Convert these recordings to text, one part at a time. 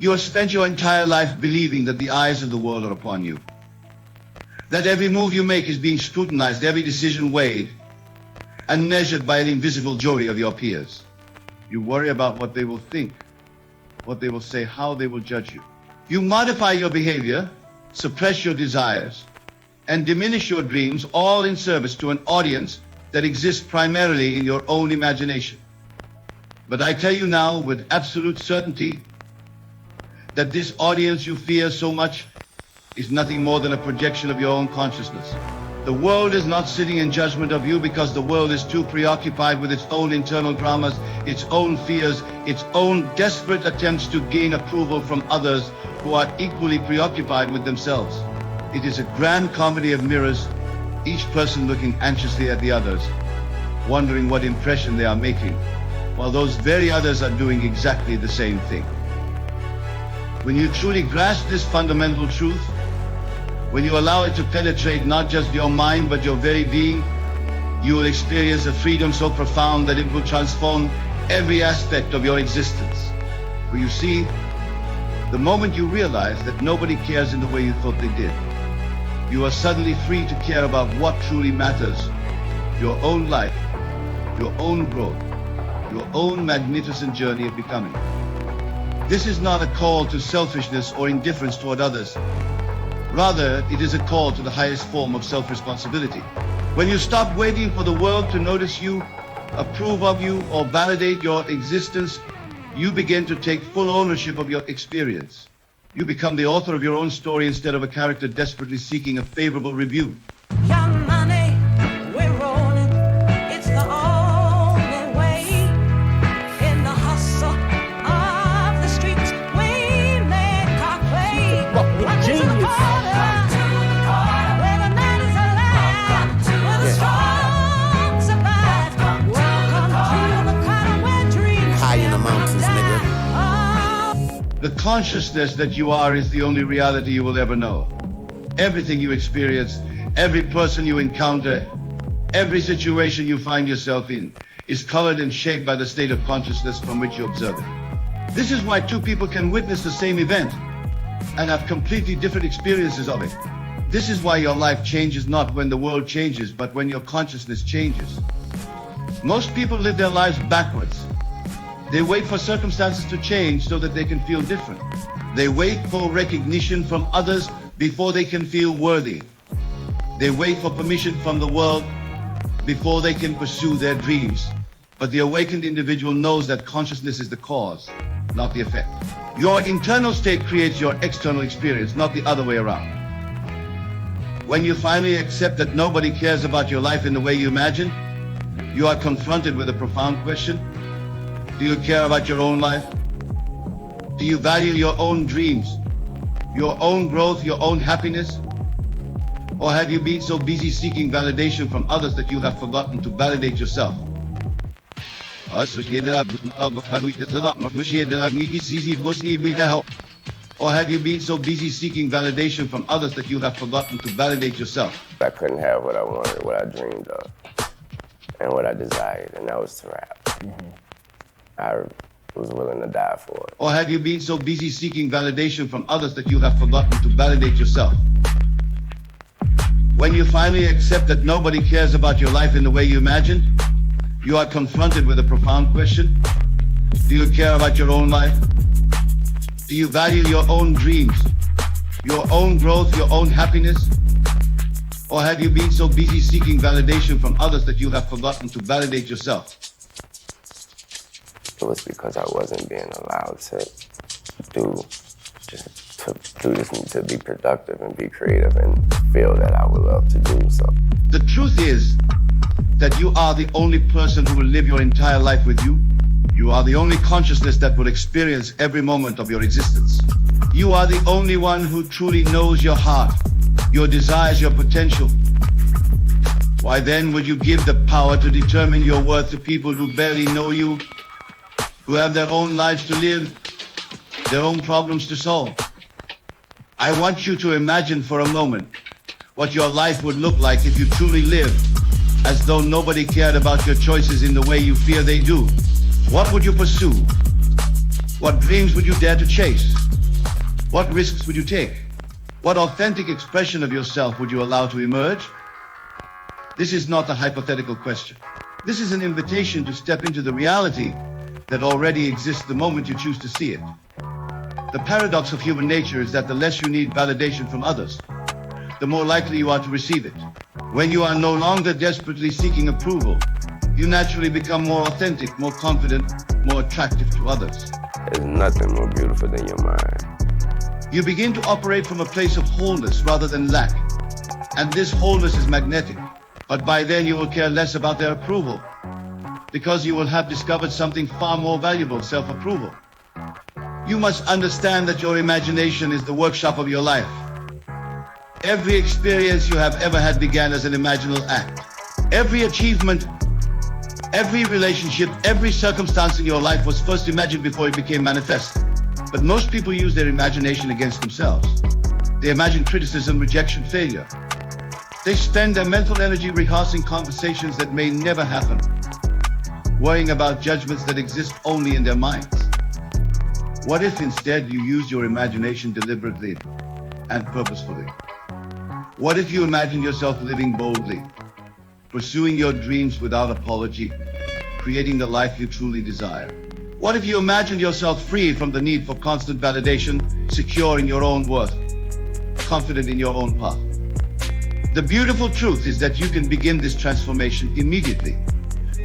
You have spent your entire life believing that the eyes of the world are upon you. That every move you make is being scrutinized, every decision weighed and measured by the invisible jury of your peers. You worry about what they will think, what they will say, how they will judge you. You modify your behavior, suppress your desires, and diminish your dreams, all in service to an audience that exists primarily in your own imagination. But I tell you now with absolute certainty that this audience you fear so much is nothing more than a projection of your own consciousness. The world is not sitting in judgment of you because the world is too preoccupied with its own internal dramas, its own fears, its own desperate attempts to gain approval from others who are equally preoccupied with themselves. It is a grand comedy of mirrors, each person looking anxiously at the others, wondering what impression they are making, while those very others are doing exactly the same thing. When you truly grasp this fundamental truth, when you allow it to penetrate not just your mind but your very being, you will experience a freedom so profound that it will transform every aspect of your existence. For you see, the moment you realize that nobody cares in the way you thought they did, you are suddenly free to care about what truly matters: your own life, your own growth, your own magnificent journey of becoming. This is not a call to selfishness or indifference toward others. Rather, it is a call to the highest form of self-responsibility. When you stop waiting for the world to notice you, approve of you, or validate your existence, you begin to take full ownership of your experience. You become the author of your own story instead of a character desperately seeking a favorable review. Young money, we're rolling. It's the only way. In the hustle of the streets, we make our play. Welcome to the corner, where the night is alive, where the strong survive. Welcome to the corner where dreams High in the mountains, nigga. The consciousness that you are is the only reality you will ever know. Everything you experience, every person you encounter, every situation you find yourself in is colored and shaped by the state of consciousness from which you observe it. This is why two people can witness the same event and have completely different experiences of it. This is why your life changes not when the world changes, but when your consciousness changes. Most people live their lives backwards. They wait for circumstances to change so that they can feel different. They wait for recognition from others before they can feel worthy. They wait for permission from the world before they can pursue their dreams. But the awakened individual knows that consciousness is the cause, not the effect. Your internal state creates your external experience, not the other way around. When you finally accept that nobody cares about your life in the way you imagine, you are confronted with a profound question. Do you care about your own life? Do you value your own dreams, your own growth, your own happiness? Or have you been so busy seeking validation from others that you have forgotten to validate yourself? Or have you been so busy seeking validation from others that you have forgotten to validate yourself? I couldn't have what I wanted, what I dreamed of, and what I desired, and that was to rap. I was willing to die for it. Or have you been so busy seeking validation from others that you have forgotten to validate yourself? When you finally accept that nobody cares about your life in the way you imagine, you are confronted with a profound question. Do you care about your own life? Do you value your own dreams, your own growth, your own happiness? Or have you been so busy seeking validation from others that you have forgotten to validate yourself? It was because I wasn't being allowed to do this, to be productive and be creative and feel that I would love to do so. The truth is that you are the only person who will live your entire life with you. You are the only consciousness that will experience every moment of your existence. You are the only one who truly knows your heart, your desires, your potential. Why then would you give the power to determine your worth to people who barely know you, who have their own lives to live, their own problems to solve? I want you to imagine for a moment what your life would look like if you truly lived as though nobody cared about your choices in the way you fear they do. What would you pursue? What dreams would you dare to chase? What risks would you take? What authentic expression of yourself would you allow to emerge? This is not a hypothetical question. This is an invitation to step into the reality that already exists the moment you choose to see it. The paradox of human nature is that the less you need validation from others, the more likely you are to receive it. When you are no longer desperately seeking approval, you naturally become more authentic, more confident, more attractive to others. There's nothing more beautiful than your mind. You begin to operate from a place of wholeness rather than lack. And this wholeness is magnetic. But by then you will care less about their approval, because you will have discovered something far more valuable, self-approval. You must understand that your imagination is the workshop of your life. Every experience you have ever had began as an imaginal act. Every achievement, every relationship, every circumstance in your life was first imagined before it became manifest. But most people use their imagination against themselves. They imagine criticism, rejection, failure. They spend their mental energy rehearsing conversations that may never happen, worrying about judgments that exist only in their minds. What if instead you used your imagination deliberately and purposefully? What if you imagined yourself living boldly, pursuing your dreams without apology, creating the life you truly desire? What if you imagined yourself free from the need for constant validation, secure in your own worth, confident in your own path? The beautiful truth is that you can begin this transformation immediately.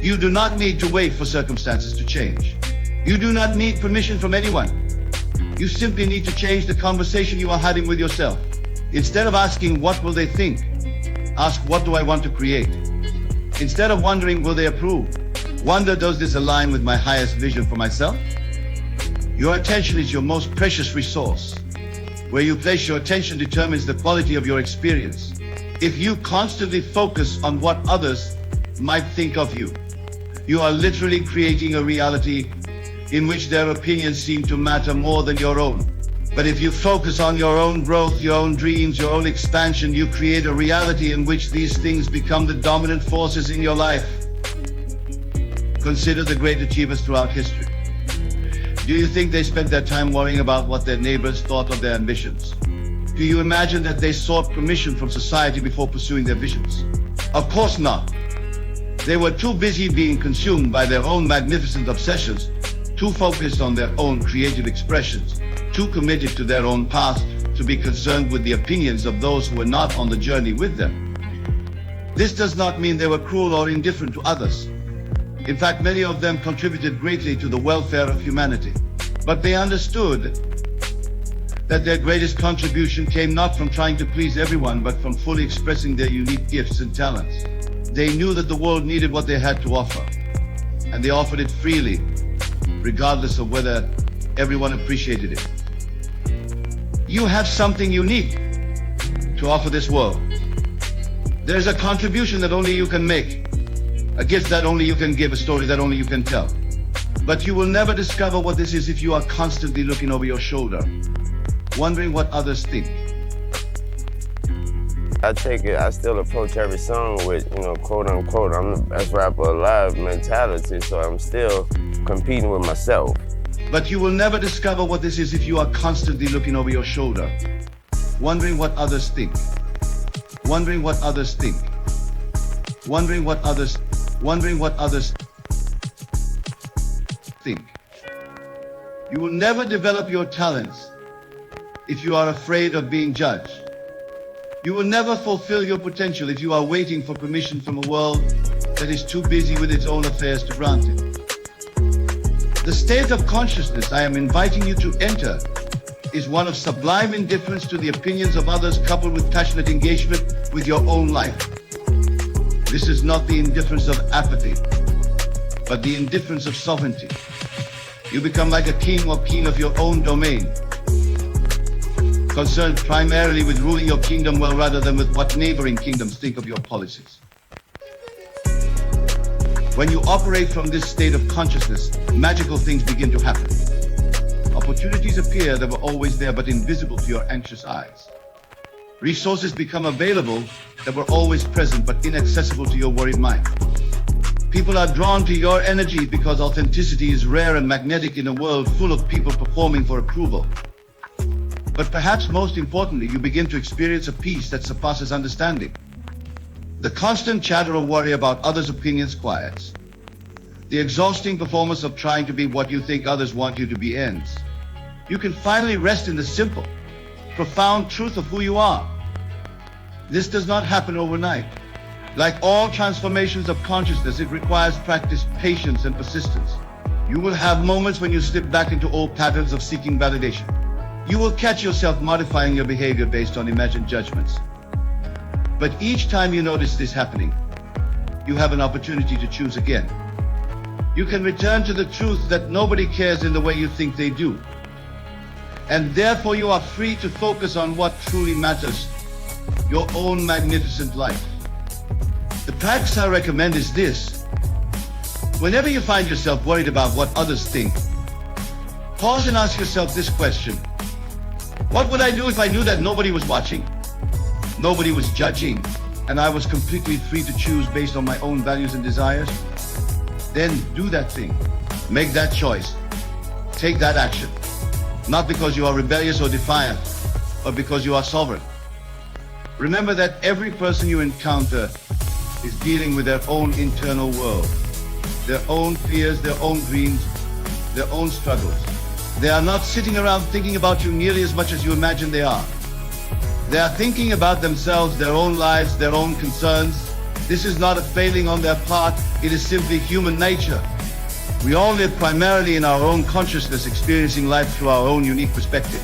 You do not need to wait for circumstances to change. You do not need permission from anyone. You simply need to change the conversation you are having with yourself. Instead of asking, what will they think? Ask, what do I want to create? Instead of wondering, will they approve? Wonder, does this align with my highest vision for myself? Your attention is your most precious resource. Where you place your attention determines the quality of your experience. If you constantly focus on what others might think of you, you are literally creating a reality in which their opinions seem to matter more than your own. But if you focus on your own growth, your own dreams, your own expansion, you create a reality in which these things become the dominant forces in your life. Consider the great achievers throughout history. Do you think they spent their time worrying about what their neighbors thought of their ambitions? Do you imagine that they sought permission from society before pursuing their visions? Of course not. They were too busy being consumed by their own magnificent obsessions, too focused on their own creative expressions, too committed to their own path to be concerned with the opinions of those who were not on the journey with them. This does not mean they were cruel or indifferent to others. In fact, many of them contributed greatly to the welfare of humanity. But they understood that their greatest contribution came not from trying to please everyone, but from fully expressing their unique gifts and talents. They knew that the world needed what they had to offer, and they offered it freely, regardless of whether everyone appreciated it. You have something unique to offer this world. There's a contribution that only you can make, a gift that only you can give, a story that only you can tell. But you will never discover what this is if you are constantly looking over your shoulder, wondering what others think. I still approach every song with, quote unquote, I'm the best rapper alive mentality, so I'm still competing with myself. But you will never discover what this is if you are constantly looking over your shoulder, wondering what others think, wondering what others think, wondering what others think. You will never develop your talents if you are afraid of being judged. You will never fulfill your potential if you are waiting for permission from a world that is too busy with its own affairs to grant it. The state of consciousness I am inviting you to enter is one of sublime indifference to the opinions of others, coupled with passionate engagement with your own life. This is not the indifference of apathy, but the indifference of sovereignty. You become like a king or queen of your own domain, concerned primarily with ruling your kingdom well rather than with what neighboring kingdoms think of your policies. When you operate from this state of consciousness, magical things begin to happen. Opportunities appear that were always there but invisible to your anxious eyes. Resources become available that were always present but inaccessible to your worried mind. People are drawn to your energy because authenticity is rare and magnetic in a world full of people performing for approval. But perhaps most importantly, you begin to experience a peace that surpasses understanding. The constant chatter or worry about others' opinions quiets. The exhausting performance of trying to be what you think others want you to be ends. You can finally rest in the simple, profound truth of who you are. This does not happen overnight. Like all transformations of consciousness, it requires practice, patience, and persistence. You will have moments when you slip back into old patterns of seeking validation. You will catch yourself modifying your behavior based on imagined judgments. But each time you notice this happening, you have an opportunity to choose again. You can return to the truth that nobody cares in the way you think they do. And therefore you are free to focus on what truly matters, your own magnificent life. The practice I recommend is this. Whenever you find yourself worried about what others think, pause and ask yourself this question. What would I do if I knew that nobody was watching? Nobody was judging, and I was completely free to choose based on my own values and desires? Then do that thing. Make that choice. Take that action. Not because you are rebellious or defiant, but because you are sovereign. Remember that every person you encounter is dealing with their own internal world, their own fears, their own dreams, their own struggles. They are not sitting around thinking about you nearly as much as you imagine they are. They are thinking about themselves, their own lives, their own concerns. This is not a failing on their part, it is simply human nature. We all live primarily in our own consciousness, experiencing life through our own unique perspective.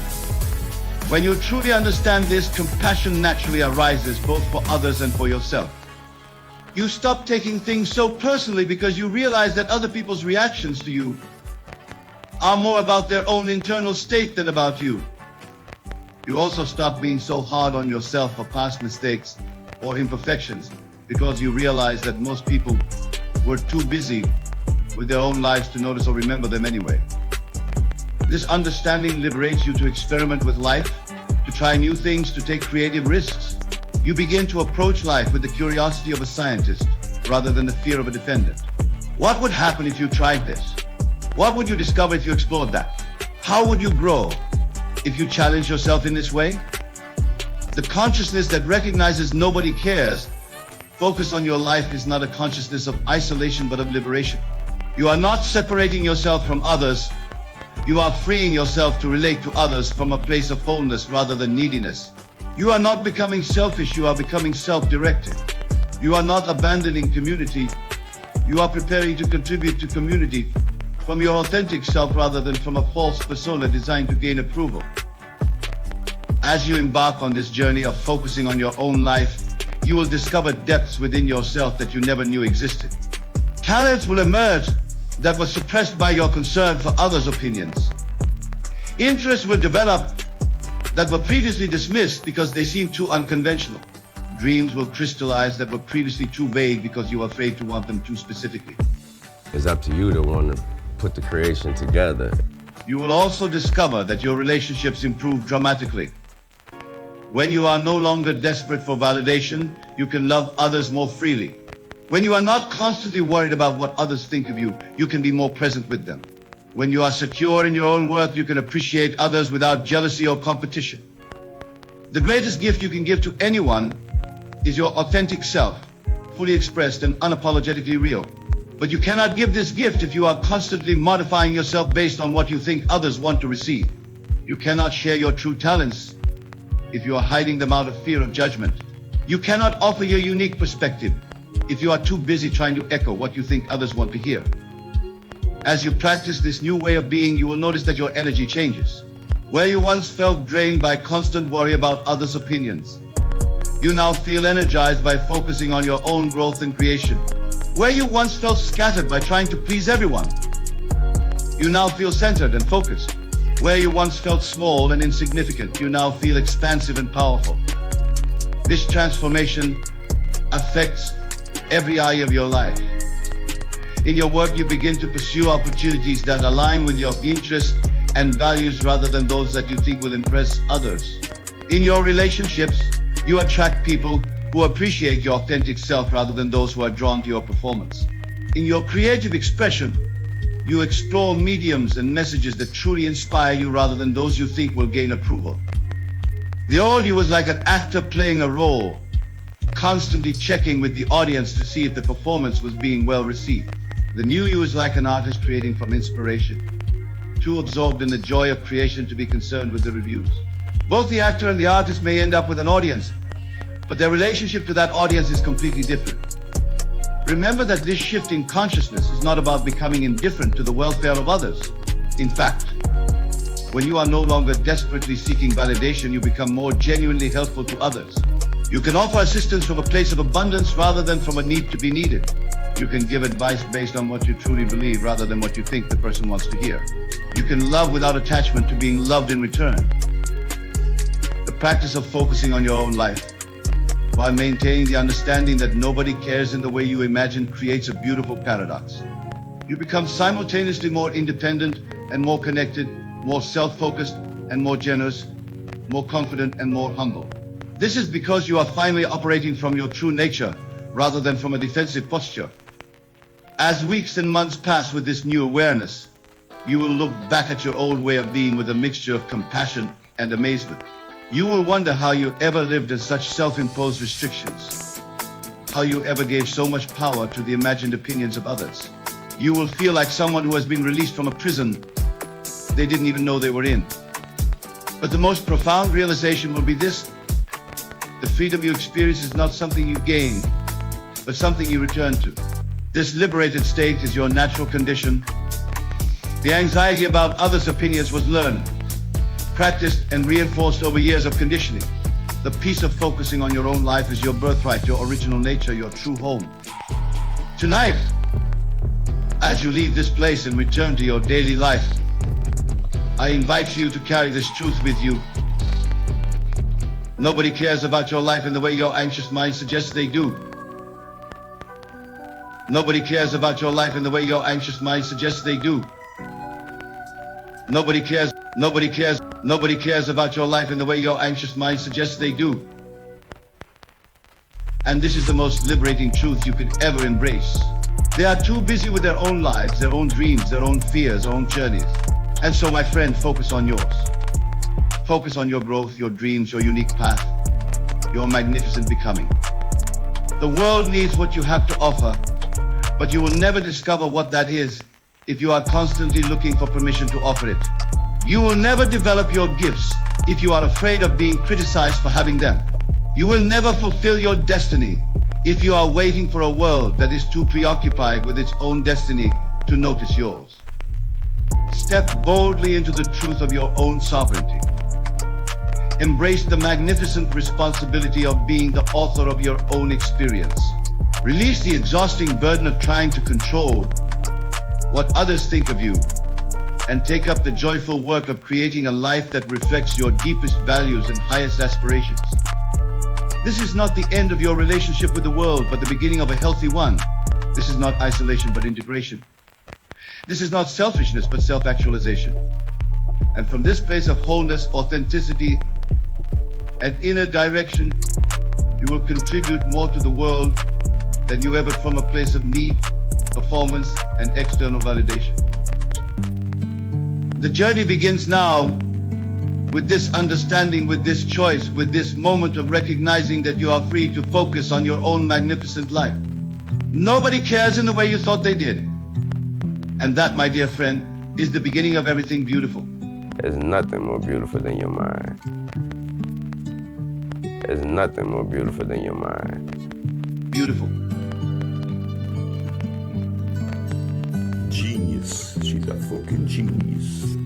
When you truly understand this, compassion naturally arises both for others and for yourself. You stop taking things so personally because you realize that other people's reactions to you are more about their own internal state than about you. You also stop being so hard on yourself for past mistakes or imperfections because you realize that most people were too busy with their own lives to notice or remember them anyway. This understanding liberates you to experiment with life, to try new things, to take creative risks. You begin to approach life with the curiosity of a scientist rather than the fear of a defendant. What would happen if you tried this? What would you discover if you explored that? How would you grow if you challenge yourself in this way? The consciousness that recognizes nobody cares, focus on your life, is not a consciousness of isolation but of liberation. You are not separating yourself from others. You are freeing yourself to relate to others from a place of wholeness rather than neediness. You are not becoming selfish, you are becoming self-directed. You are not abandoning community. You are preparing to contribute to community from your authentic self rather than from a false persona designed to gain approval. As you embark on this journey of focusing on your own life, you will discover depths within yourself that you never knew existed. Talents will emerge that were suppressed by your concern for others' opinions. Interests will develop that were previously dismissed because they seemed too unconventional. Dreams will crystallize that were previously too vague because you were afraid to want them too specifically. It's up to you to want to put the creation together. You will also discover that your relationships improve dramatically. When you are no longer desperate for validation, you can love others more freely. When you are not constantly worried about what others think of you, you can be more present with them. When you are secure in your own worth, you can appreciate others without jealousy or competition. The greatest gift you can give to anyone is your authentic self, fully expressed and unapologetically real. But you cannot give this gift if you are constantly modifying yourself based on what you think others want to receive. You cannot share your true talents if you are hiding them out of fear of judgment. You cannot offer your unique perspective if you are too busy trying to echo what you think others want to hear. As you practice this new way of being, you will notice that your energy changes. Where you once felt drained by constant worry about others' opinions, you now feel energized by focusing on your own growth and creation. Where you once felt scattered by trying to please everyone, you now feel centered and focused. Where you once felt small and insignificant, you now feel expansive and powerful. This transformation affects every area of your life. In your work, you begin to pursue opportunities that align with your interests and values rather than those that you think will impress others. In your relationships, you attract people who appreciate your authentic self rather than those who are drawn to your performance. In your creative expression, you explore mediums and messages that truly inspire you rather than those you think will gain approval. The old you was like an actor playing a role, constantly checking with the audience to see if the performance was being well received. The new you is like an artist creating from inspiration, too absorbed in the joy of creation to be concerned with the reviews. Both the actor and the artist may end up with an audience, but their relationship to that audience is completely different. Remember that this shift in consciousness is not about becoming indifferent to the welfare of others. In fact, when you are no longer desperately seeking validation, you become more genuinely helpful to others. You can offer assistance from a place of abundance rather than from a need to be needed. You can give advice based on what you truly believe rather than what you think the person wants to hear. You can love without attachment to being loved in return. The practice of focusing on your own life while maintaining the understanding that nobody cares in the way you imagine creates a beautiful paradox. You become simultaneously more independent and more connected, more self-focused and more generous, more confident and more humble. This is because you are finally operating from your true nature rather than from a defensive posture. As weeks and months pass with this new awareness, you will look back at your old way of being with a mixture of compassion and amazement. You will wonder how you ever lived in such self-imposed restrictions, how you ever gave so much power to the imagined opinions of others. You will feel like someone who has been released from a prison they didn't even know they were in. But the most profound realization will be this: the freedom you experience is not something you gain, but something you return to. This liberated state is your natural condition. The anxiety about others' opinions was learned, practiced, and reinforced over years of conditioning. The peace of focusing on your own life is your birthright, your original nature, your true home. Tonight, as you leave this place and return to your daily life, I invite you to carry this truth with you. Nobody cares about your life in the way your anxious mind suggests they do. Nobody cares about your life in the way your anxious mind suggests they do. Nobody cares about your life in the way your anxious mind suggests they do. And this is the most liberating truth you could ever embrace. They are too busy with their own lives, their own dreams, their own fears, their own journeys. And so, my friend, focus on yours. Focus on your growth, your dreams, your unique path, your magnificent becoming. The world needs what you have to offer, but you will never discover what that is if you are constantly looking for permission to offer it. You will never develop your gifts if you are afraid of being criticized for having them. You will never fulfill your destiny if you are waiting for a world that is too preoccupied with its own destiny to notice yours. Step boldly into the truth of your own sovereignty. Embrace the magnificent responsibility of being the author of your own experience. Release the exhausting burden of trying to control what others think of you, and take up the joyful work of creating a life that reflects your deepest values and highest aspirations. This is not the end of your relationship with the world, but the beginning of a healthy one. This is not isolation, but integration. This is not selfishness, but self-actualization. And from this place of wholeness, authenticity, and inner direction, you will contribute more to the world than you ever from a place of need, performance, and external validation. The journey begins now with this understanding, with this choice, with this moment of recognizing that you are free to focus on your own magnificent life. Nobody cares in the way you thought they did. And that, my dear friend, is the beginning of everything beautiful. There's nothing more beautiful than your mind. There's nothing more beautiful than your mind. Beautiful. Genius. She's a fucking genius.